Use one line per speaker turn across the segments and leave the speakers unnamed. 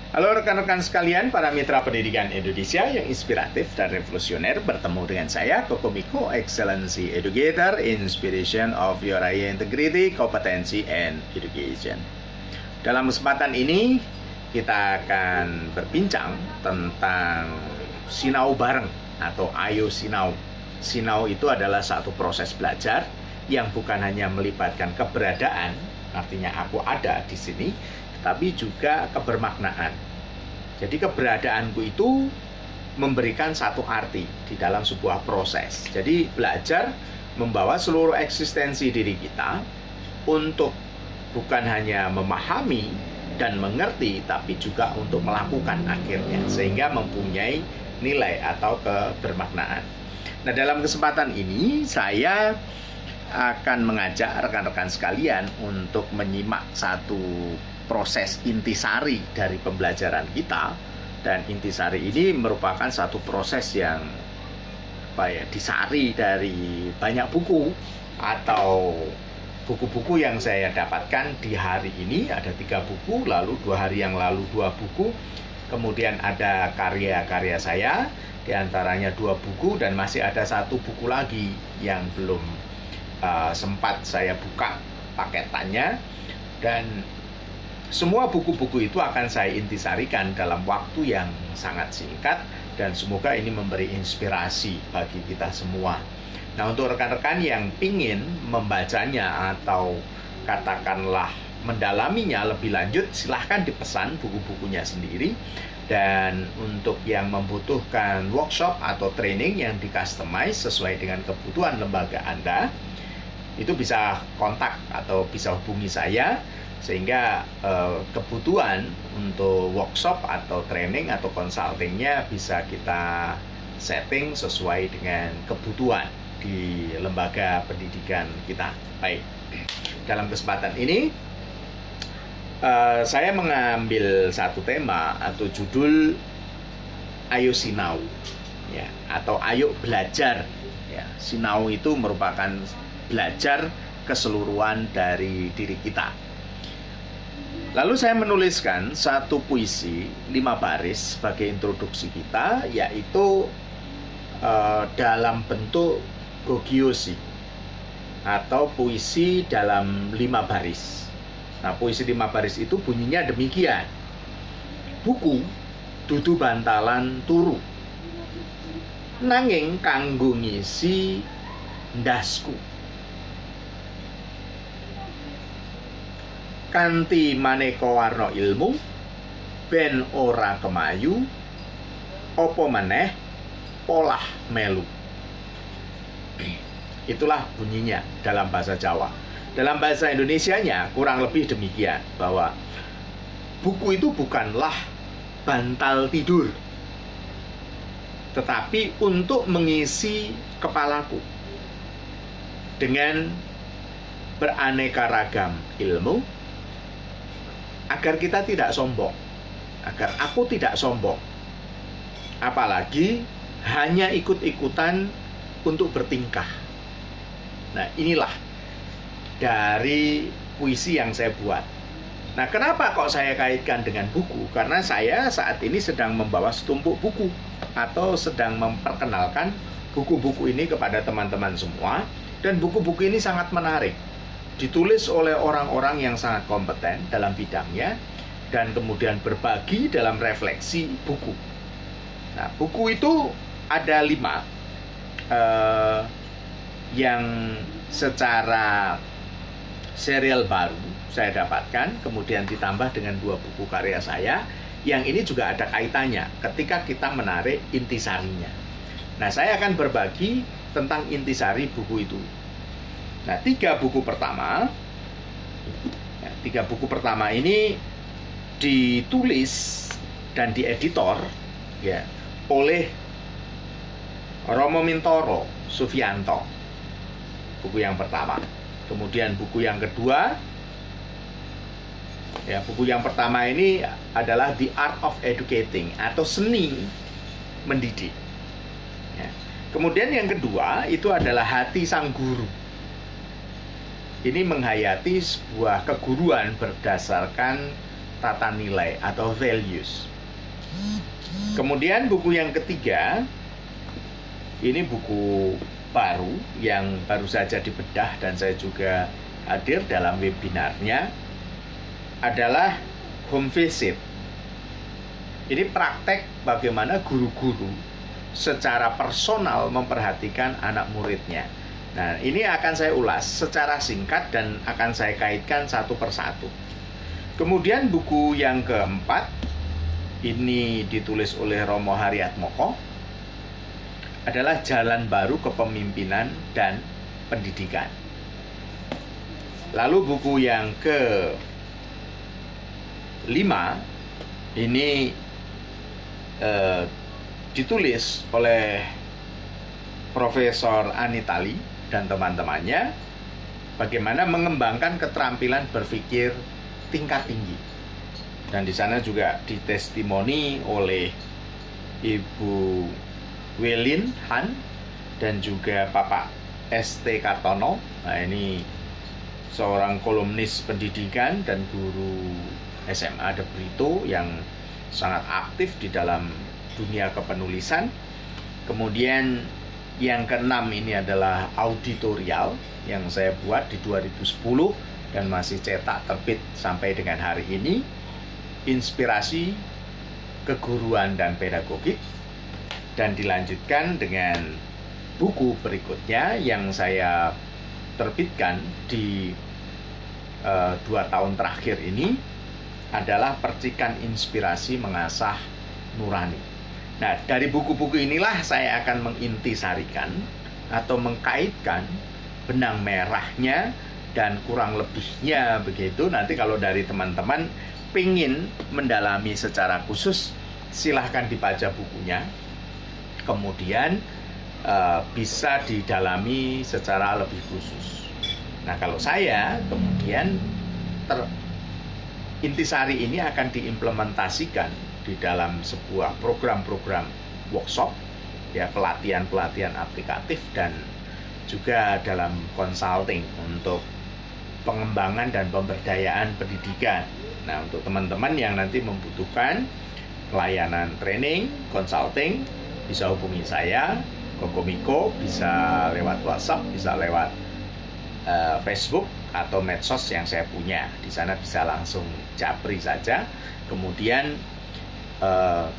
Halo rekan-rekan sekalian, para mitra pendidikan Indonesia yang inspiratif dan revolusioner. Bertemu dengan saya, Koko Miko, Excellency Educator, Inspiration of Your Higher Integrity, Competency, and Education. Dalam kesempatan ini, kita akan berbincang tentang sinau bareng atau ayo sinau. Sinau itu adalah satu proses belajar yang bukan hanya melibatkan keberadaan, artinya aku ada di sini, tapi juga kebermaknaan. Jadi keberadaanku itu memberikan satu arti di dalam sebuah proses. Jadi belajar membawa seluruh eksistensi diri kita untuk bukan hanya memahami dan mengerti, tapi juga untuk melakukan akhirnya, sehingga mempunyai nilai atau kebermaknaan. Nah, dalam kesempatan ini saya akan mengajak rekan-rekan sekalian untuk menyimak satu proses intisari dari pembelajaran kita. Dan intisari ini merupakan satu proses yang disari dari banyak buku atau buku-buku yang saya dapatkan di hari ini. Ada 3 buku, lalu 2 hari yang lalu 2 buku, kemudian ada karya-karya saya, diantaranya 2 buku, dan masih ada 1 buku lagi yang belum sempat saya buka paketannya. Dan semua buku-buku itu akan saya intisarikan dalam waktu yang sangat singkat, dan semoga ini memberi inspirasi bagi kita semua. Nah, untuk rekan-rekan yang ingin membacanya atau katakanlah mendalaminya lebih lanjut, silahkan dipesan buku-bukunya sendiri. Dan untuk yang membutuhkan workshop atau training yang di-customize sesuai dengan kebutuhan lembaga Anda, itu bisa kontak atau bisa hubungi saya, sehingga kebutuhan untuk workshop atau training atau consultingnya bisa kita setting sesuai dengan kebutuhan di lembaga pendidikan kita. Baik, dalam kesempatan ini saya mengambil satu tema atau judul Ayo Sinau, ya, atau Ayo Belajar. Ya, sinau itu merupakan belajar keseluruhan dari diri kita. Lalu saya menuliskan satu puisi 5 baris sebagai introduksi kita, yaitu dalam bentuk gogyoshi atau puisi dalam 5 baris. Nah, puisi 5 baris itu bunyinya demikian: buku dudu bantalan turu, nanging kanggo ngisi ndasku. Kanthi maneka warna ilmu ben ora kemayu, apa maneh polah melu. Itulah bunyinya dalam bahasa Jawa. Dalam bahasa Indonesianya kurang lebih demikian, bahwa buku itu bukanlah bantal tidur, tetapi untuk mengisi kepalaku dengan beraneka ragam ilmu, agar kita tidak sombong, agar aku tidak sombong, apalagi hanya ikut-ikutan untuk bertingkah. Nah, inilah dari puisi yang saya buat. Nah, kenapa kok saya kaitkan dengan buku? Karena saya saat ini sedang membawa setumpuk buku atau sedang memperkenalkan buku-buku ini kepada teman-teman semua. Dan buku-buku ini sangat menarik, ditulis oleh orang-orang yang sangat kompeten dalam bidangnya, dan kemudian berbagi dalam refleksi buku. Nah, buku itu ada 5 yang secara serial baru saya dapatkan, kemudian ditambah dengan 2 buku karya saya, yang ini juga ada kaitannya ketika kita menarik intisarinya. Nah, saya akan berbagi tentang intisari buku itu. Nah, 3 buku pertama, 3 buku pertama ini ditulis dan dieditor, ya, oleh Romo Mintoro Sufianto. Buku yang pertama. Kemudian buku yang kedua, ya, buku yang pertama ini adalah The Art of Educating atau seni mendidik. Ya. Kemudian yang kedua itu adalah Hati Sang Guru. Ini menghayati sebuah keguruan berdasarkan tata nilai atau values. Kemudian buku yang ketiga, ini buku baru yang baru saja dibedah dan saya juga hadir dalam webinarnya, adalah Home Visit. Ini praktek bagaimana guru-guru secara personal memperhatikan anak muridnya. Nah, ini akan saya ulas secara singkat dan akan saya kaitkan satu persatu. Kemudian buku yang keempat, ini ditulis oleh Romo Haryatmoko, adalah Jalan Baru Kepemimpinan dan Pendidikan. Lalu buku yang kelima, ini ditulis oleh Profesor Anitali dan teman-temannya, bagaimana mengembangkan keterampilan berpikir tingkat tinggi. Dan di sana juga ditestimoni oleh Ibu Welin Han dan juga Bapak ST Kartono. Nah, ini seorang kolumnis pendidikan dan guru SMA De Brito yang sangat aktif di dalam dunia kepenulisan. Kemudian yang keenam ini adalah auditorial yang saya buat di 2010 dan masih cetak terbit sampai dengan hari ini, Inspirasi Keguruan dan Pedagogik. Dan dilanjutkan dengan buku berikutnya yang saya terbitkan di 2 tahun terakhir ini, adalah Percikan Inspirasi Mengasah Nurani. Nah, dari buku-buku inilah saya akan mengintisarikan atau mengkaitkan benang merahnya dan kurang lebihnya begitu. Nanti kalau dari teman-teman pingin mendalami secara khusus, silahkan dibaca bukunya. Kemudian bisa didalami secara lebih khusus. Nah, kalau saya kemudian intisari ini akan diimplementasikan di dalam sebuah program-program workshop, ya, pelatihan-pelatihan aplikatif dan juga dalam consulting untuk pengembangan dan pemberdayaan pendidikan. Nah, untuk teman-teman yang nanti membutuhkan pelayanan training, consulting, bisa hubungi saya, Kokomiko, bisa lewat WhatsApp, bisa lewat Facebook atau medsos yang saya punya. Di sana bisa langsung japri saja. Kemudian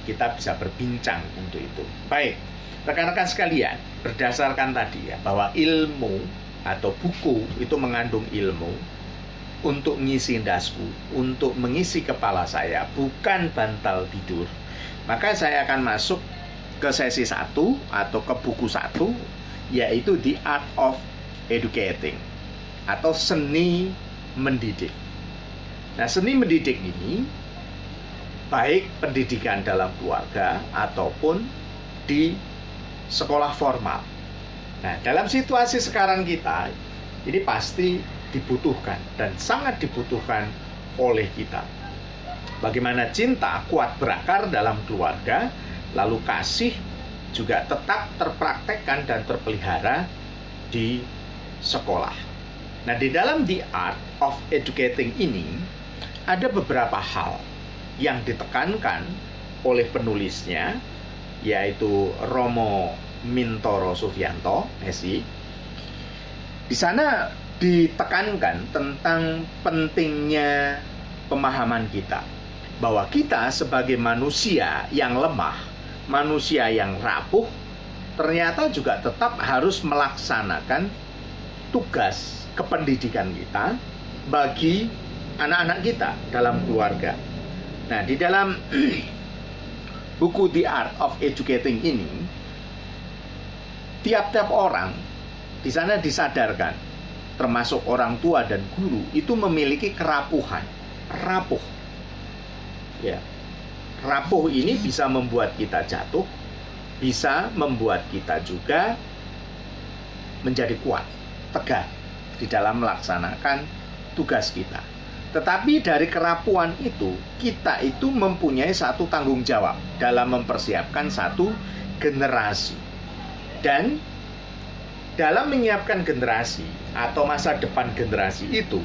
kita bisa berbincang untuk itu. Baik, rekan-rekan sekalian, berdasarkan tadi ya, bahwa ilmu atau buku itu mengandung ilmu untuk mengisi dasku, untuk mengisi kepala saya, bukan bantal tidur. Maka saya akan masuk ke sesi 1 atau ke buku 1, yaitu The Art of Educating atau seni mendidik. Nah, seni mendidik ini baik pendidikan dalam keluarga ataupun di sekolah formal. Nah, dalam situasi sekarang kita, ini pasti dibutuhkan dan sangat dibutuhkan oleh kita. Bagaimana cinta kuat berakar dalam keluarga, lalu kasih juga tetap terpraktekkan dan terpelihara di sekolah. Nah, di dalam The Art of Educating ini ada beberapa hal yang ditekankan oleh penulisnya, yaitu Romo Mintoro Sufianto, SI. Di sana ditekankan tentang pentingnya pemahaman kita, bahwa kita sebagai manusia yang lemah, manusia yang rapuh, ternyata juga tetap harus melaksanakan tugas kependidikan kita bagi anak-anak kita dalam keluarga. Nah, di dalam buku The Art of Educating ini, tiap-tiap orang di sana disadarkan, termasuk orang tua dan guru, itu memiliki kerapuhan, rapuh. Ya, rapuh ini bisa membuat kita jatuh, bisa membuat kita juga menjadi kuat, tegar di dalam melaksanakan tugas kita. Tetapi dari kerapuhan itu, kita itu mempunyai satu tanggung jawab dalam mempersiapkan satu generasi. Dan dalam menyiapkan generasi atau masa depan generasi itu,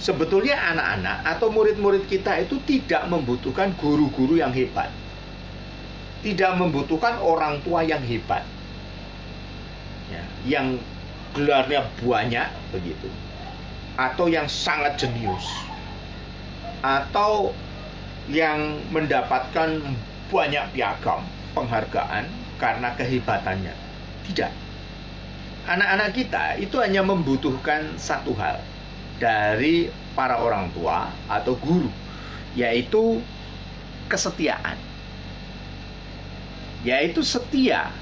Sebetulnya anak-anak atau murid-murid kita itu tidak membutuhkan guru-guru yang hebat, tidak membutuhkan orang tua yang hebat, ya, yang gelarnya banyak begitu, atau yang sangat jenius, atau yang mendapatkan banyak piagam penghargaan karena kehebatannya. Tidak. Anak-anak kita itu hanya membutuhkan satu hal dari para orang tua atau guru, yaitu kesetiaan, yaitu setia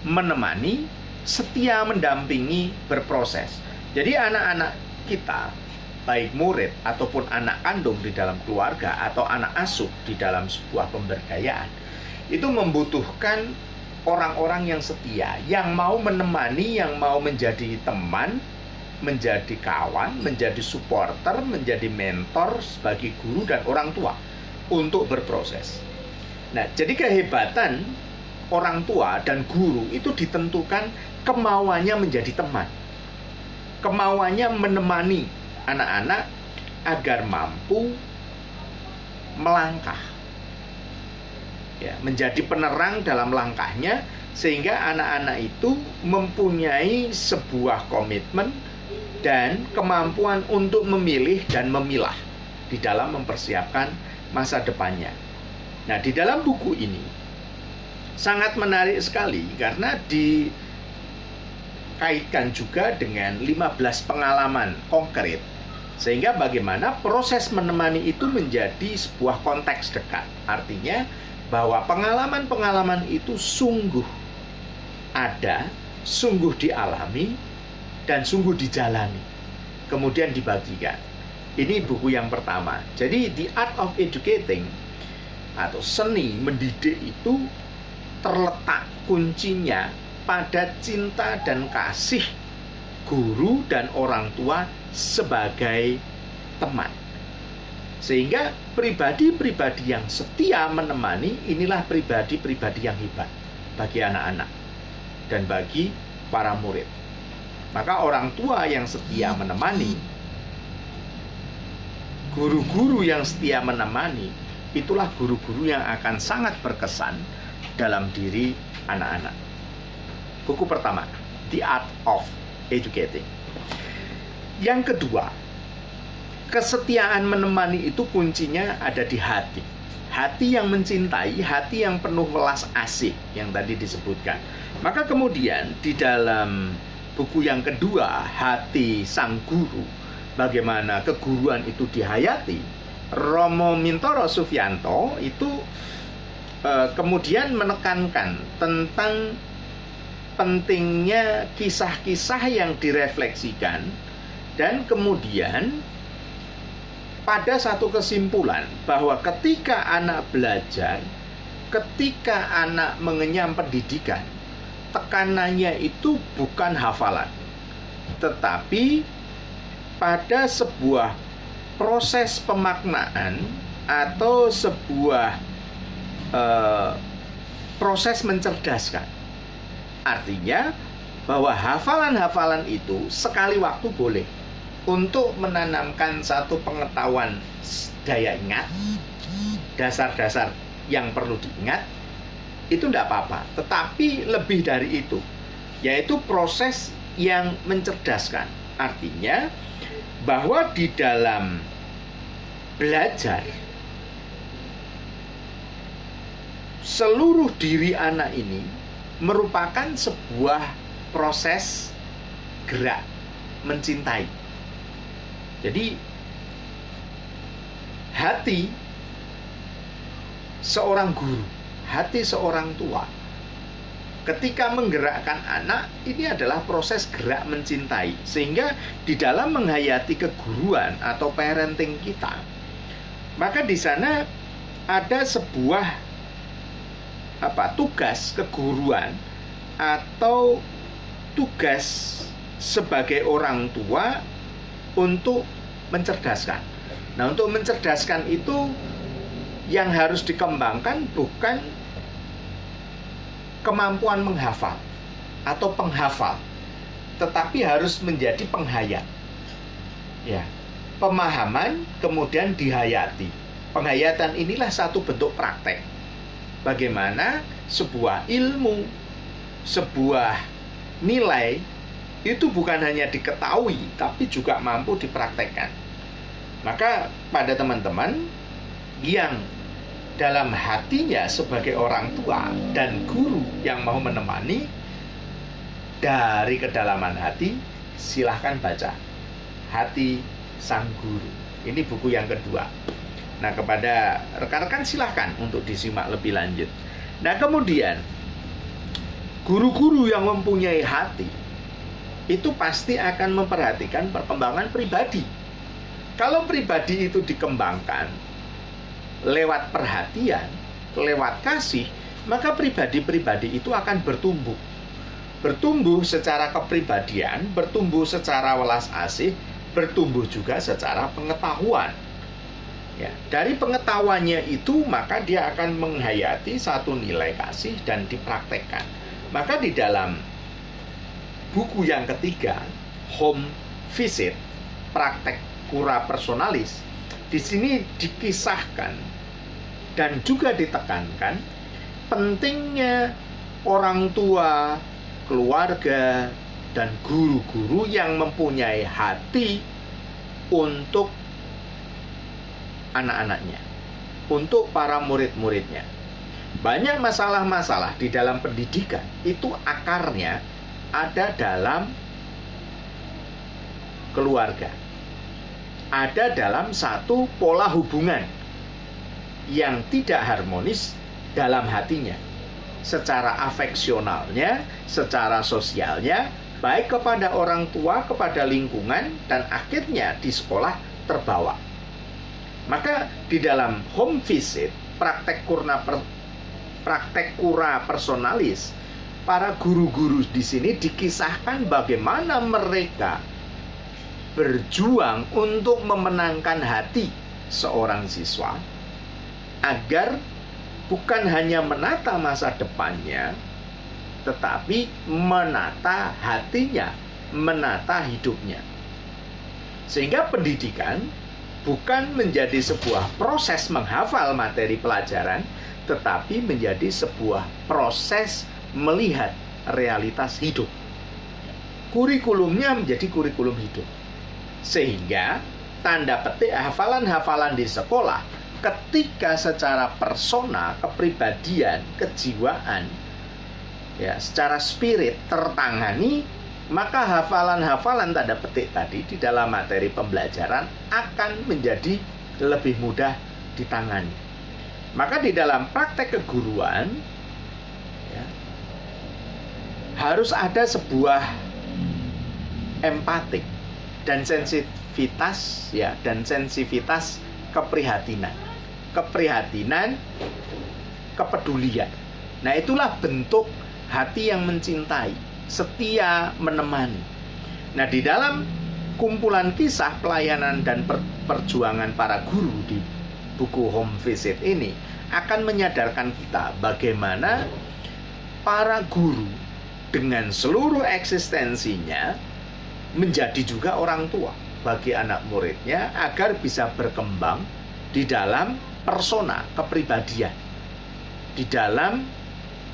menemani, setia mendampingi berproses. Jadi anak-anak kita, baik murid ataupun anak kandung di dalam keluarga atau anak asuh di dalam sebuah pemberdayaan, itu membutuhkan orang-orang yang setia, yang mau menemani, yang mau menjadi teman, menjadi kawan, menjadi supporter, menjadi mentor sebagai guru dan orang tua untuk berproses. Nah, jadi kehebatan orang tua dan guru itu ditentukan kemauannya menjadi teman, kemauannya menemani anak-anak agar mampu melangkah, ya, menjadi penerang dalam langkahnya, sehingga anak-anak itu mempunyai sebuah komitmen dan kemampuan untuk memilih dan memilah di dalam mempersiapkan masa depannya. Nah, di dalam buku ini sangat menarik sekali karena dikaitkan juga dengan 15 pengalaman konkret, sehingga bagaimana proses menemani itu menjadi sebuah konteks dekat. Artinya bahwa pengalaman-pengalaman itu sungguh ada, sungguh dialami, dan sungguh dijalani, kemudian dibagikan. Ini buku yang pertama. Jadi The Art of Educating atau seni mendidik itu terletak kuncinya pada cinta dan kasih guru dan orang tua sebagai teman. Sehingga pribadi-pribadi yang setia menemani, inilah pribadi-pribadi yang hebat bagi anak-anak dan bagi para murid. Maka orang tua yang setia menemani, guru-guru yang setia menemani, itulah guru-guru yang akan sangat berkesan dalam diri anak-anak. Buku pertama, The Art of Educating. Yang kedua, kesetiaan menemani itu kuncinya ada di hati. Hati yang mencintai, hati yang penuh welas asih yang tadi disebutkan. Maka kemudian di dalam buku yang kedua, Hati Sang Guru, bagaimana keguruan itu dihayati, Romo Mintoro Sufianto itu kemudian menekankan tentang pentingnya kisah-kisah yang direfleksikan, dan kemudian pada satu kesimpulan bahwa ketika anak belajar, ketika anak mengenyam pendidikan, tekanannya itu bukan hafalan, tetapi pada sebuah proses pemaknaan atau sebuah proses mencerdaskan. Artinya bahwa hafalan-hafalan itu sekali waktu boleh untuk menanamkan satu pengetahuan daya ingat, dasar-dasar yang perlu diingat, itu tidak apa-apa. Tetapi lebih dari itu, yaitu proses yang mencerdaskan. Artinya bahwa di dalam belajar, seluruh diri anak ini merupakan sebuah proses gerak mencintai. Jadi hati seorang guru, hati seorang tua, ketika menggerakkan anak, ini adalah proses gerak mencintai. Sehingga di dalam menghayati keguruan atau parenting kita, maka di sana ada sebuah tugas keguruan atau tugas sebagai orang tua untuk mencerdaskan. Nah, untuk mencerdaskan itu yang harus dikembangkan bukan kemampuan menghafal atau penghafal, tetapi harus menjadi penghayat. Ya. pemahaman kemudian dihayati. Penghayatan inilah satu bentuk praktek. Bagaimana sebuah ilmu, sebuah nilai itu bukan hanya diketahui, tapi juga mampu dipraktekkan. Maka pada teman-teman yang dalam hatinya sebagai orang tua dan guru yang mau menemani, dari kedalaman hati silahkan baca Hati Sang Guru. Ini buku yang kedua. Nah, kepada rekan-rekan silahkan untuk disimak lebih lanjut. Nah, kemudian guru-guru yang mempunyai hati itu pasti akan memperhatikan perkembangan pribadi. Kalau pribadi itu dikembangkan lewat perhatian, lewat kasih, maka pribadi-pribadi itu akan bertumbuh. Bertumbuh secara kepribadian, bertumbuh secara welas asih, bertumbuh juga secara pengetahuan. Ya, dari pengetahuannya itu maka dia akan menghayati satu nilai kasih dan dipraktekkan. Maka di dalam buku yang ketiga, Home Visit, Praktek Cura Personalis, di sini dikisahkan dan juga ditekankan pentingnya orang tua, keluarga, dan guru-guru yang mempunyai hati untuk anak-anaknya, untuk para murid-muridnya. Banyak masalah-masalah di dalam pendidikan itu akarnya ada dalam keluarga, ada dalam satu pola hubungan yang tidak harmonis dalam hatinya, secara afeksionalnya, secara sosialnya, baik kepada orang tua, kepada lingkungan, dan akhirnya di sekolah terbawa. Maka di dalam Home Visit, praktek cura personalis, para guru-guru di sini dikisahkan bagaimana mereka berjuang untuk memenangkan hati seorang siswa agar bukan hanya menata masa depannya, tetapi menata hatinya, menata hidupnya. Sehingga pendidikan bukan menjadi sebuah proses menghafal materi pelajaran, tetapi menjadi sebuah proses melihat realitas hidup. Kurikulumnya menjadi kurikulum hidup. Sehingga tanda petik hafalan-hafalan di sekolah, ketika secara persona, kepribadian, kejiwaan, ya, secara spirit tertangani, maka hafalan-hafalan tanda petik tadi di dalam materi pembelajaran akan menjadi lebih mudah ditangani. Maka di dalam praktek keguruan, ya, harus ada sebuah empatik dan sensitivitas, ya, dan sensitivitas keprihatinan, kepedulian. Nah, itulah bentuk hati yang mencintai, setia menemani. Nah, di dalam kumpulan kisah pelayanan dan perjuangan para guru di buku Home Visit ini akan menyadarkan kita bagaimana para guru dengan seluruh eksistensinya menjadi juga orang tua bagi anak muridnya agar bisa berkembang di dalam persona, kepribadian, di dalam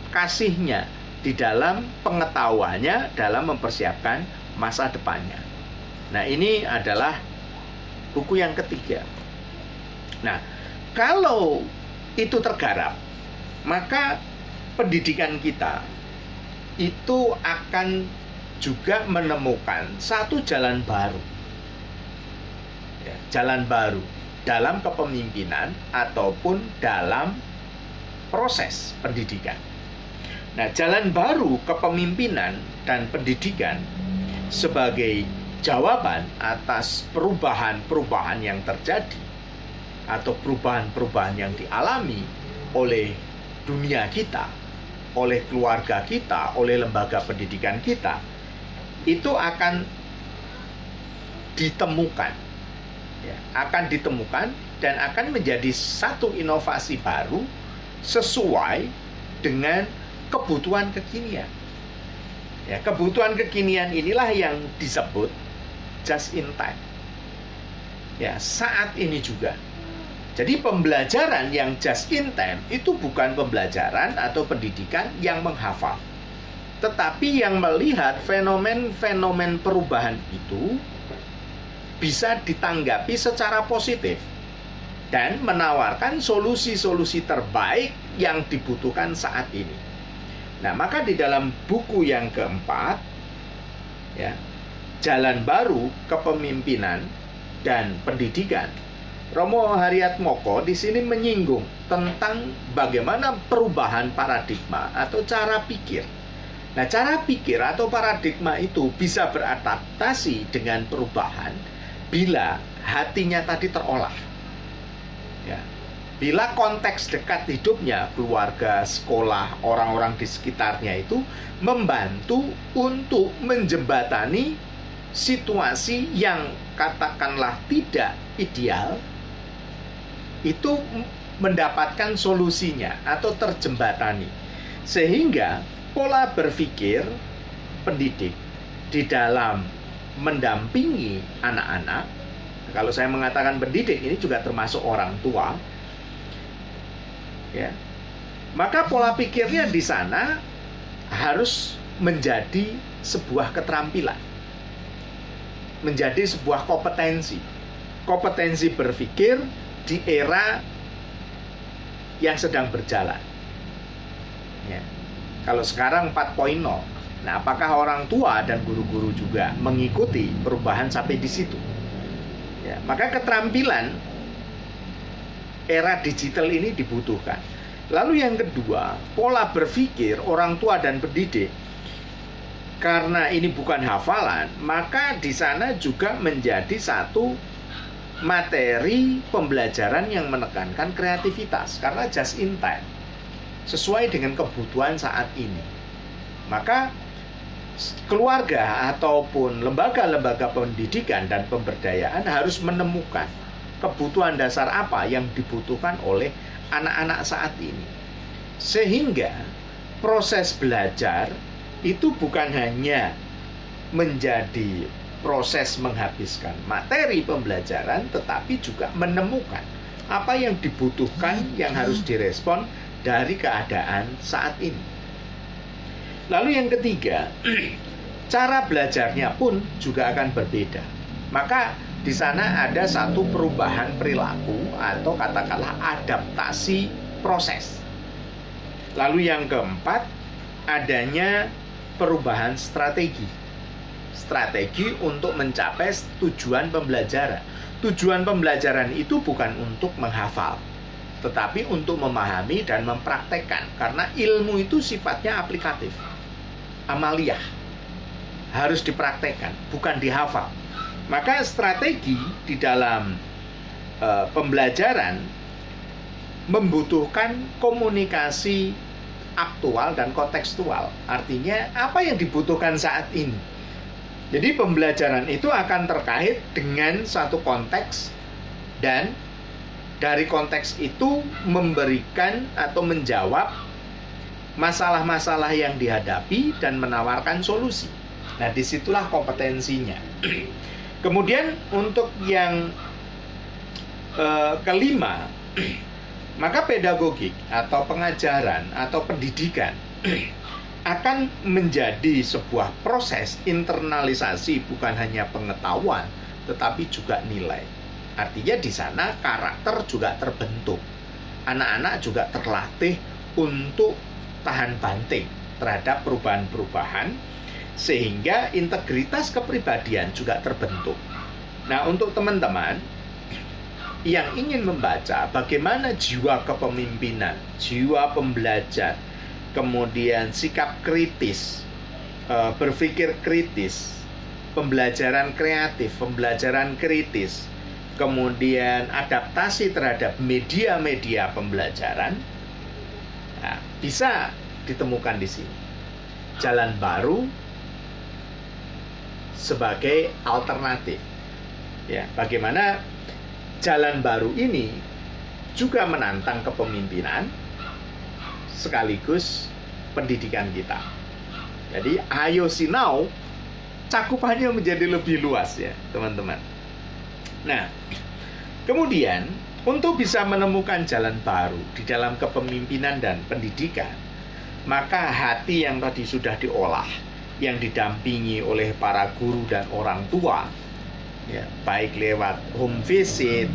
kasihnya, di dalam pengetahuannya dalam mempersiapkan masa depannya. Nah, ini adalah buku yang ketiga. Nah, kalau itu tergarap, maka pendidikan kita itu akan juga menemukan satu jalan baru, ya, jalan baru dalam kepemimpinan ataupun dalam proses pendidikan. Nah, jalan baru kepemimpinan dan pendidikan sebagai jawaban atas perubahan-perubahan yang terjadi atau perubahan-perubahan yang dialami oleh dunia kita, oleh keluarga kita, oleh lembaga pendidikan kita, itu akan ditemukan, ya, akan ditemukan dan akan menjadi satu inovasi baru sesuai dengan kebutuhan kekinian. Ya, kebutuhan kekinian inilah yang disebut just in time. Ya, saat ini juga. Jadi pembelajaran yang just in time itu bukan pembelajaran atau pendidikan yang menghafal, tetapi yang melihat fenomen-fenomen perubahan itu bisa ditanggapi secara positif dan menawarkan solusi-solusi terbaik yang dibutuhkan saat ini. Nah, maka di dalam buku yang keempat, ya, Jalan Baru Kepemimpinan dan Pendidikan, Romo Haryatmoko di sini menyinggung tentang bagaimana perubahan paradigma atau cara pikir. Nah, cara pikir atau paradigma itu bisa beradaptasi dengan perubahan bila hatinya tadi terolah. Ya. Bila konteks dekat hidupnya, keluarga, sekolah, orang-orang di sekitarnya itu membantu untuk menjembatani situasi yang katakanlah tidak ideal, itu mendapatkan solusinya atau terjembatani. Sehingga pola berpikir pendidik di dalam mendampingi anak-anak, kalau saya mengatakan pendidik ini juga termasuk orang tua, ya, maka pola pikirnya di sana harus menjadi sebuah keterampilan, menjadi sebuah kompetensi berpikir di era yang sedang berjalan. Ya. Kalau sekarang 4.0, nah apakah orang tua dan guru-guru juga mengikuti perubahan sampai di situ? Ya, maka keterampilan era digital ini dibutuhkan. Lalu yang kedua, pola berpikir orang tua dan pendidik. Karena ini bukan hafalan, maka di sana juga menjadi satu materi pembelajaran yang menekankan kreativitas, karena just in time, sesuai dengan kebutuhan saat ini. Maka keluarga ataupun lembaga-lembaga pendidikan dan pemberdayaan harus menemukan kebutuhan dasar apa yang dibutuhkan oleh anak-anak saat ini, sehingga proses belajar itu bukan hanya menjadi proses menghabiskan materi pembelajaran, tetapi juga menemukan apa yang dibutuhkan, yang harus direspon dari keadaan saat ini. Lalu yang ketiga, cara belajarnya pun juga akan berbeda. Maka di sana ada satu perubahan perilaku atau katakanlah adaptasi proses. Lalu yang keempat, adanya perubahan strategi untuk mencapai tujuan pembelajaran. Tujuan pembelajaran itu bukan untuk menghafal, tetapi untuk memahami dan mempraktekkan, karena ilmu itu sifatnya aplikatif, amaliyah, harus dipraktekkan, bukan dihafal. Maka strategi di dalam pembelajaran membutuhkan komunikasi aktual dan kontekstual. Artinya apa yang dibutuhkan saat ini. Jadi pembelajaran itu akan terkait dengan satu konteks, dan dari konteks itu memberikan atau menjawab masalah-masalah yang dihadapi dan menawarkan solusi. Nah, disitulah kompetensinya. Kemudian untuk yang kelima, maka pedagogik atau pengajaran atau pendidikan akan menjadi sebuah proses internalisasi, bukan hanya pengetahuan tetapi juga nilai. Artinya di sana karakter juga terbentuk. Anak-anak juga terlatih untuk tahan banting terhadap perubahan-perubahan, sehingga integritas kepribadian juga terbentuk. Nah, untuk teman-teman yang ingin membaca bagaimana jiwa kepemimpinan, jiwa pembelajar, kemudian sikap kritis, berpikir kritis, pembelajaran kreatif, pembelajaran kritis, kemudian adaptasi terhadap media-media pembelajaran, nah, bisa ditemukan di sini. Jalan Baru sebagai alternatif. Ya, bagaimana jalan baru ini juga menantang kepemimpinan sekaligus pendidikan kita. Jadi ayo sinau cakupannya menjadi lebih luas ya teman-teman. Nah, Kemudian, untuk bisa menemukan jalan baru di dalam kepemimpinan dan pendidikan, maka hati yang tadi sudah diolah, yang didampingi oleh para guru dan orang tua, ya, baik lewat home visit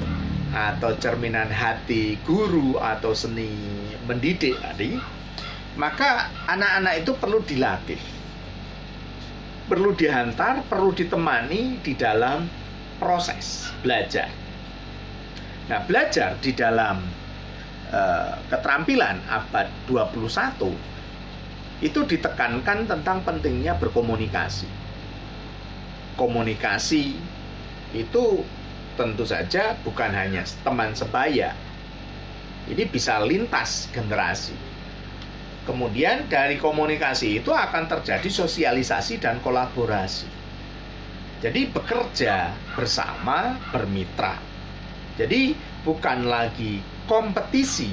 atau cerminan hati guru atau seni mendidik tadi, maka anak-anak itu perlu dilatih, perlu dihantar, perlu ditemani di dalam proses belajar. Nah, belajar di dalam keterampilan abad 21 itu ditekankan tentang pentingnya berkomunikasi. Komunikasi itu tentu saja bukan hanya teman sebaya. Ini bisa lintas generasi. Kemudian dari komunikasi itu akan terjadi sosialisasi dan kolaborasi. Jadi bekerja bersama, bermitra. Jadi bukan lagi kompetisi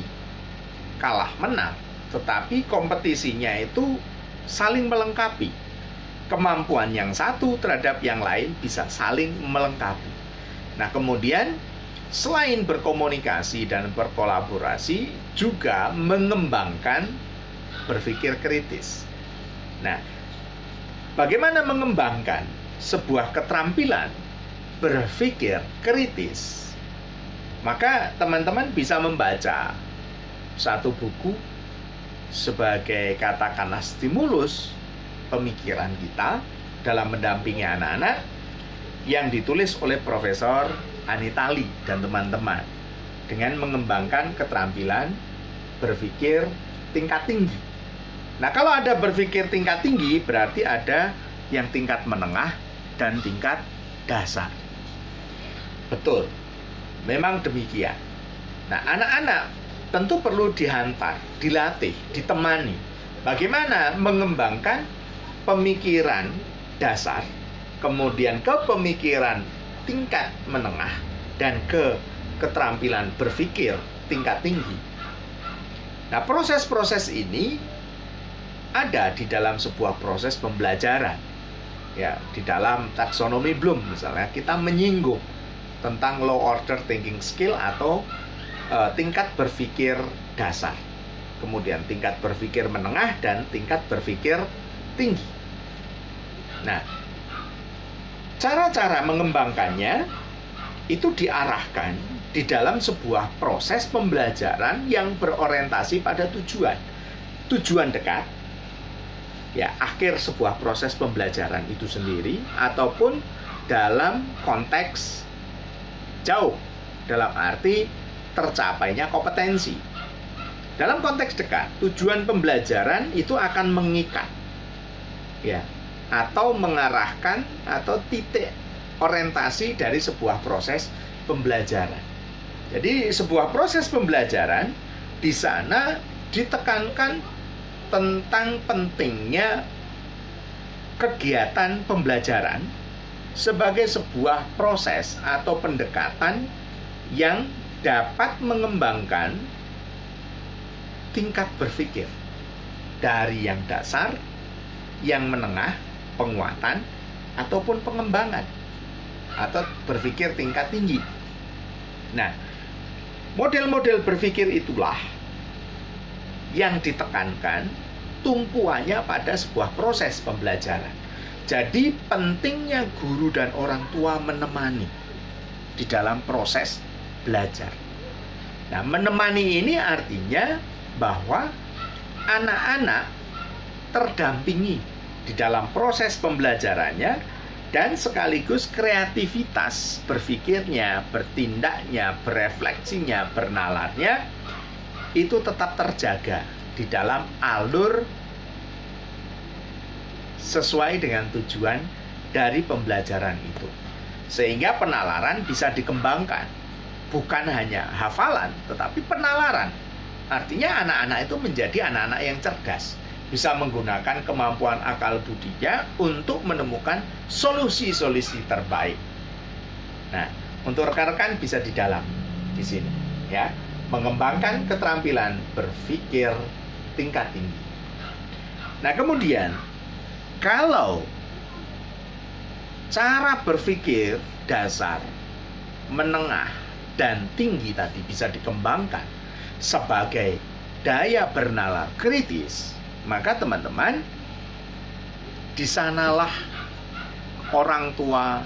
kalah menang, tetapi kompetisinya itu saling melengkapi. Kemampuan yang satu terhadap yang lain bisa saling melengkapi. Nah, kemudian selain berkomunikasi dan berkolaborasi, juga mengembangkan berpikir kritis. Nah, bagaimana mengembangkan sebuah keterampilan berpikir kritis? Maka teman-teman bisa membaca satu buku sebagai katakanlah stimulus pemikiran kita dalam mendampingi anak-anak, yang ditulis oleh Profesor Anitali dan teman-teman dengan mengembangkan keterampilan berpikir tingkat tinggi. Nah, kalau ada berpikir tingkat tinggi, berarti ada yang tingkat menengah dan tingkat dasar. Betul, memang demikian. Nah, anak-anak tentu perlu dihantar, dilatih, ditemani. Bagaimana mengembangkan pemikiran dasar, kemudian ke pemikiran tingkat menengah, dan ke keterampilan berpikir tingkat tinggi. Nah, proses-proses ini ada di dalam sebuah proses pembelajaran. Ya, di dalam taksonomi Bloom misalnya kita menyinggung tentang low order thinking skill atau tingkat berpikir dasar. Kemudian tingkat berpikir menengah dan tingkat berpikir tinggi. Nah, cara-cara mengembangkannya itu diarahkan di dalam sebuah proses pembelajaran yang berorientasi pada tujuan dekat, ya, akhir sebuah proses pembelajaran itu sendiri, ataupun dalam konteks jauh, dalam arti tercapainya kompetensi. Dalam konteks dekat, tujuan pembelajaran itu akan mengikat, ya, atau mengarahkan atau titik orientasi dari sebuah proses pembelajaran. Jadi sebuah proses pembelajaran di sana ditekankan tentang pentingnya kegiatan pembelajaran sebagai sebuah proses atau pendekatan yang dapat mengembangkan tingkat berpikir dari yang dasar, yang menengah, penguatan, ataupun pengembangan, atau berpikir tingkat tinggi. Nah, model-model berpikir itulah yang ditekankan tumpuannya pada sebuah proses pembelajaran. Jadi pentingnya guru dan orang tua menemani di dalam proses belajar. Nah, menemani ini artinya bahwa anak-anak terdampingi di dalam proses pembelajarannya, dan sekaligus kreativitas berpikirnya, bertindaknya, berefleksinya, bernalarnya itu tetap terjaga di dalam alur sesuai dengan tujuan dari pembelajaran itu, sehingga penalaran bisa dikembangkan, bukan hanya hafalan tetapi penalaran. Artinya anak-anak itu menjadi anak-anak yang cerdas, bisa menggunakan kemampuan akal budinya untuk menemukan solusi-solusi terbaik. Nah, untuk rekan-rekan bisa di dalam di sini, ya, mengembangkan keterampilan berpikir tingkat tinggi. Nah, kemudian kalau cara berpikir dasar, menengah, dan tinggi tadi bisa dikembangkan sebagai daya bernalar kritis, maka teman-teman, di sanalah orang tua,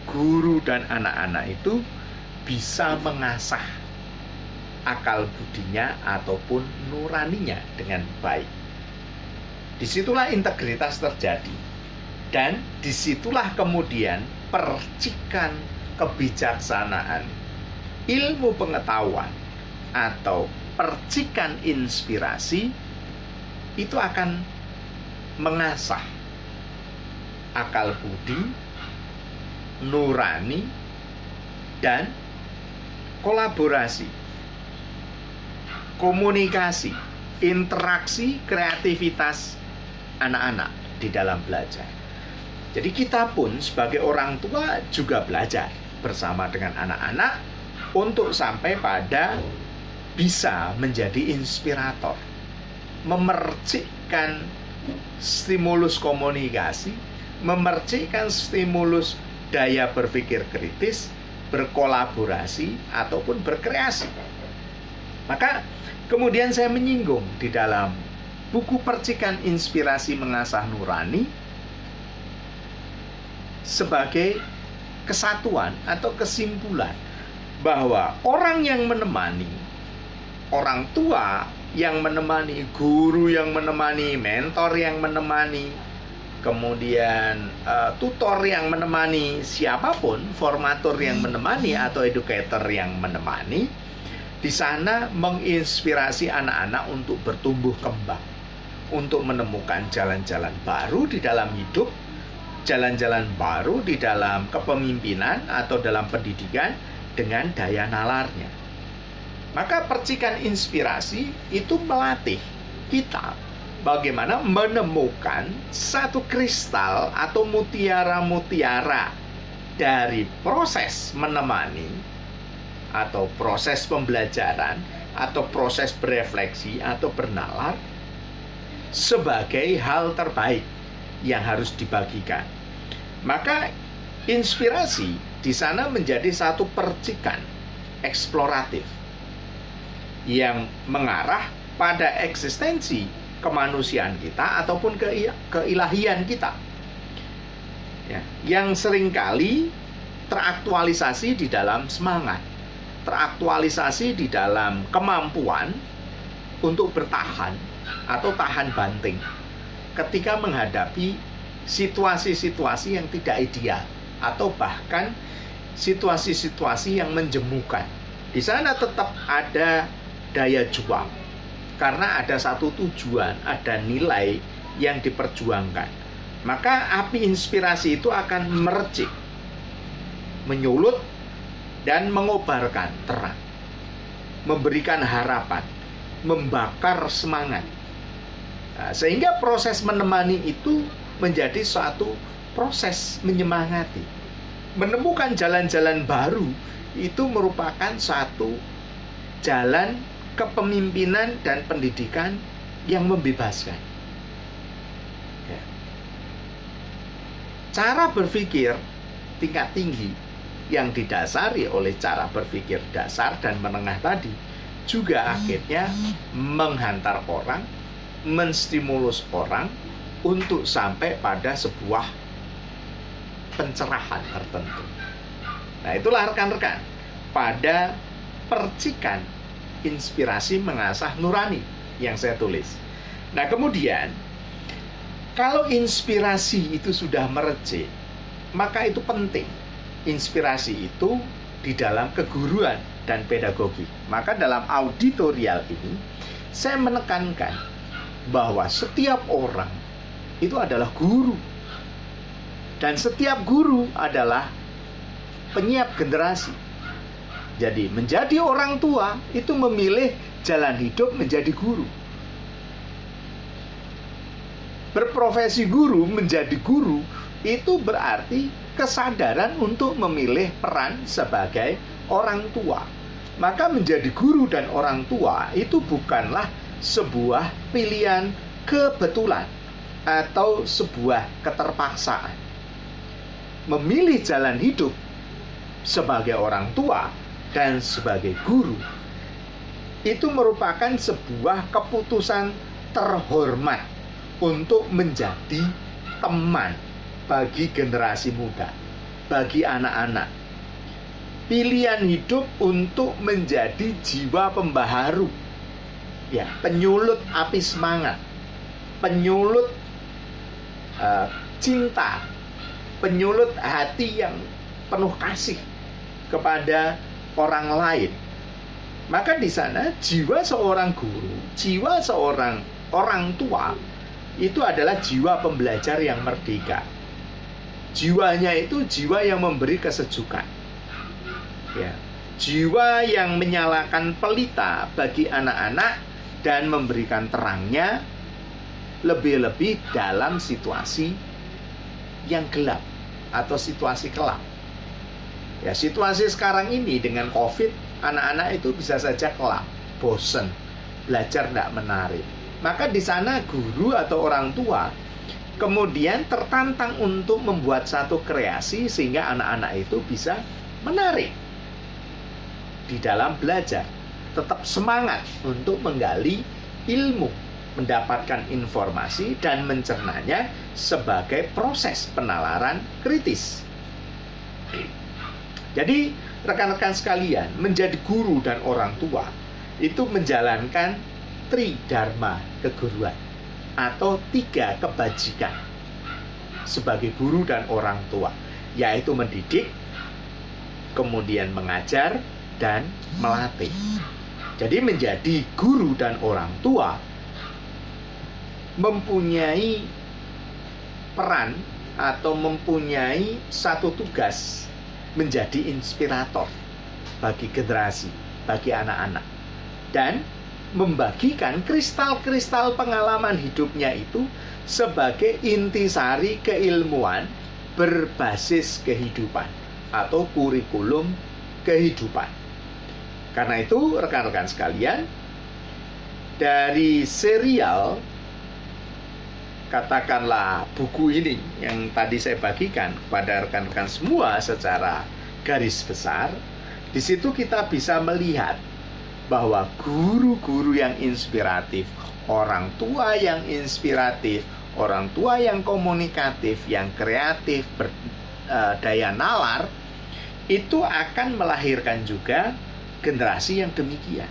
guru, dan anak-anak itu bisa mengasah akal budinya ataupun nuraninya dengan baik. Disitulah integritas terjadi. Dan disitulah kemudian percikan kebijaksanaan, ilmu pengetahuan, atau percikan inspirasi itu akan mengasah akal budi, nurani, dan kolaborasi, komunikasi, interaksi, kreativitas anak-anak di dalam belajar. Jadi kita pun sebagai orang tua juga belajar bersama dengan anak-anak untuk sampai pada bisa menjadi inspirator, memercikkan stimulus komunikasi, memercikkan stimulus daya berpikir kritis, berkolaborasi, ataupun berkreasi. Maka kemudian saya menyinggung di dalam buku Percikan Inspirasi Mengasah Nurani sebagai kesatuan atau kesimpulan bahwa orang yang menemani, orang tua yang menemani, guru yang menemani, mentor yang menemani, kemudian tutor yang menemani, siapapun, formatur yang menemani atau educator yang menemani, di sana menginspirasi anak-anak untuk bertumbuh kembang, untuk menemukan jalan-jalan baru di dalam hidup, jalan-jalan baru di dalam kepemimpinan atau dalam pendidikan dengan daya nalarnya. Maka percikan inspirasi itu melatih kita bagaimana menemukan satu kristal atau mutiara-mutiara dari proses menemani atau proses pembelajaran atau proses berefleksi atau bernalar sebagai hal terbaik yang harus dibagikan. Maka inspirasi di sana menjadi satu percikan eksploratif yang mengarah pada eksistensi kemanusiaan kita ataupun keilahian kita, ya, yang seringkali teraktualisasi di dalam semangat, teraktualisasi di dalam kemampuan untuk bertahan atau tahan banting ketika menghadapi situasi-situasi yang tidak ideal atau bahkan situasi-situasi yang menjemukan. Di sana tetap ada daya juang karena ada satu tujuan, ada nilai yang diperjuangkan. Maka api inspirasi itu akan mercik, menyulut dan mengobarkan terang, memberikan harapan, membakar semangat. Nah, sehingga proses menemani itu menjadi suatu proses menyemangati. Menemukan jalan-jalan baru itu merupakan satu jalan kepemimpinan dan pendidikan yang membebaskan. Ya. Cara berpikir tingkat tinggi yang didasari oleh cara berpikir dasar dan menengah tadi juga akhirnya menghantar orang, menstimulus orang untuk sampai pada sebuah pencerahan tertentu. Nah, itulah rekan-rekan pada percikan inspirasi mengasah nurani yang saya tulis. Nah, kemudian kalau inspirasi itu sudah mercik, maka itu penting. Inspirasi itu di dalam keguruan dan pedagogi. Maka dalam auditorial ini saya menekankan bahwa setiap orang itu adalah guru, dan setiap guru adalah penyiap generasi. Jadi menjadi orang tua itu memilih jalan hidup menjadi guru. Berprofesi guru, menjadi guru itu berarti kesadaran untuk memilih peran sebagai orang tua. Maka menjadi guru dan orang tua itu bukanlah sebuah pilihan kebetulan atau sebuah keterpaksaan. Memilih jalan hidup sebagai orang tua dan sebagai guru itu merupakan sebuah keputusan terhormat untuk menjadi teman bagi generasi muda, bagi anak-anak. Pilihan hidup untuk menjadi jiwa pembaharu, ya, penyulut api semangat, penyulut cinta, penyulut hati yang penuh kasih kepada orang lain. Maka di sana jiwa seorang guru, jiwa seorang orang tua itu adalah jiwa pembelajar yang merdeka. Jiwanya itu jiwa yang memberi kesejukan, ya, jiwa yang menyalakan pelita bagi anak-anak dan memberikan terangnya, lebih-lebih dalam situasi yang gelap atau situasi kelam. Ya, situasi sekarang ini dengan COVID, anak-anak itu bisa saja kelam, bosen, belajar tidak menarik. Maka di sana guru atau orang tua kemudian tertantang untuk membuat satu kreasi sehingga anak-anak itu bisa menarik di dalam belajar, tetap semangat untuk menggali ilmu, mendapatkan informasi dan mencernanya sebagai proses penalaran kritis. Jadi rekan-rekan sekalian, menjadi guru dan orang tua itu menjalankan tridharma keguruan atau 3 kebajikan sebagai guru dan orang tua, yaitu mendidik, kemudian mengajar, dan melatih. Jadi menjadi guru dan orang tua mempunyai peran atau mempunyai satu tugas menjadi inspirator bagi generasi, bagi anak-anak, dan membagikan kristal-kristal pengalaman hidupnya itu sebagai intisari keilmuan berbasis kehidupan atau kurikulum kehidupan. Karena itu rekan-rekan sekalian, dari serial katakanlah buku ini yang tadi saya bagikan kepada rekan-rekan semua secara garis besar, di situ kita bisa melihat bahwa guru-guru yang inspiratif, orang tua yang inspiratif, orang tua yang komunikatif, yang kreatif, berdaya nalar, itu akan melahirkan juga generasi yang demikian.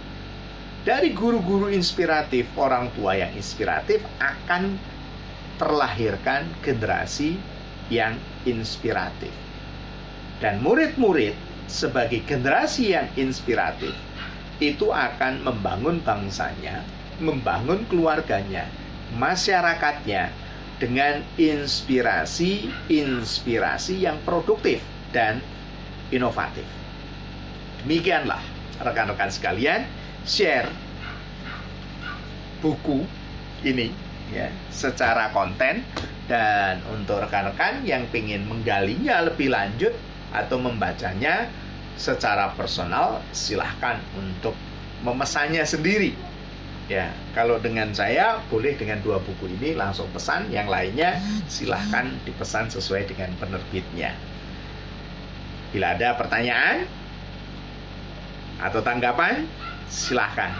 Dari guru-guru inspiratif, orang tua yang inspiratif akan terlahirkan generasi yang inspiratif. Dan murid-murid sebagai generasi yang inspiratif itu akan membangun bangsanya, membangun keluarganya, masyarakatnya dengan inspirasi yang produktif dan inovatif. Demikianlah rekan-rekan sekalian, share buku ini ya secara konten, dan untuk rekan-rekan yang ingin menggalinya lebih lanjut atau membacanya secara personal, silahkan untuk memesannya sendiri ya. Kalau dengan saya boleh dengan 2 buku ini langsung pesan, yang lainnya silahkan dipesan sesuai dengan penerbitnya. Bila ada pertanyaan atau tanggapan, silahkan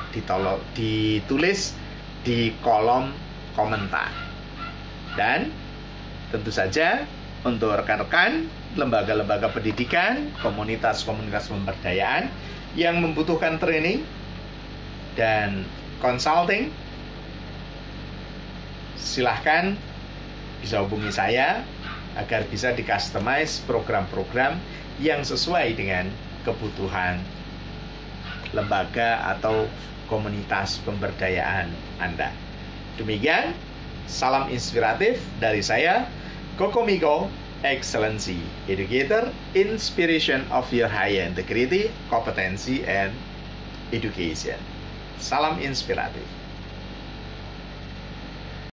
ditulis di kolom komentar. Dan tentu saja untuk rekan-rekan lembaga-lembaga pendidikan, komunitas-komunitas pemberdayaan yang membutuhkan training dan consulting, silahkan bisa hubungi saya agar bisa di-customize program-program yang sesuai dengan kebutuhan lembaga atau komunitas pemberdayaan Anda. Demikian, salam inspiratif dari saya, Koko Miko, Excellency Educator, Inspiration of your higher integrity, competency, and education. Salam inspiratif.